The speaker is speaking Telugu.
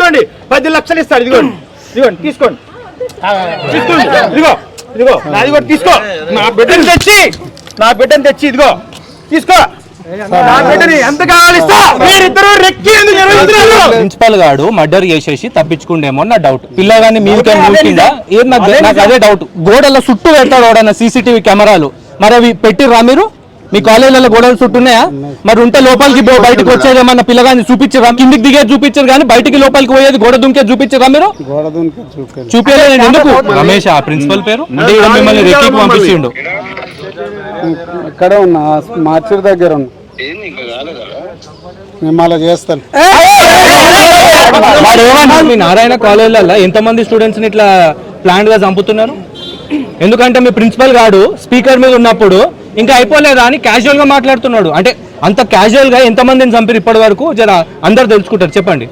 ఇదిగోండి 10 లక్షలు ఇస్తాడు. ఇదిగోండి ఇదిగోండి తీసుకోండి తీసుకోండి. ఇదిగో ఇదిగో నాది కూడా తీసుకో. నా బిడ్డను తెచ్చి ఇదిగో తీసుకో. నా బిడ్డని ఎంత కావాలి మీరిద్దరు రెక్కి ప్రిన్సిపల్ గాడు మర్డర్ చేసేసి తప్పించుకుండేమో నా డౌట్. పిల్లగాని మీకే మూసిందా ఏం నాకు అదే డౌట్. గోడల చుట్టూ పెడతాడు వాడన్న సీసీటీవీ కెమెరాలు. మరి అవి పెట్టిర్రా మీరు? మీ కాలేజీలలో గోడలు చుట్టూన్నాయా? మరి ఉంటే లోపలికి బయటకు వచ్చేది ఏమన్నా పిల్లగాని చూపించరా? కిందికి దిగేది చూపించారు కానీ బయటికి లోపలికి పోయేది గోడ దుంకే చూపించరా మీరు? చూపించలేదు ఎందుకు? రమేష్ ఆ ప్రిన్సిపల్ పేరు అంటే మిమ్మల్ని రెక్కి పంపించిండు. ఇక్కడ ఉన్నా మార్చి దగ్గర ఉన్నా మేము అలా చేస్తాను. వాడు ఏమన్నా మీ నారాయణ కాలేజీలలో ఎంతమంది స్టూడెంట్స్ ని ఇట్లా ప్లాంట్ గా చంపుతున్నారు? ఎందుకంటే మీ ప్రిన్సిపల్ గాడు స్పీకర్ మీద ఉన్నప్పుడు ఇంకా అయిపోలేదా అని క్యాజువల్ గా మాట్లాడుతున్నాడు. అంటే అంత క్యాజువల్ గా ఎంతమందిని చంపారు ఇప్పటి వరకు జర అందరు తెలుసుకుంటారు చెప్పండి.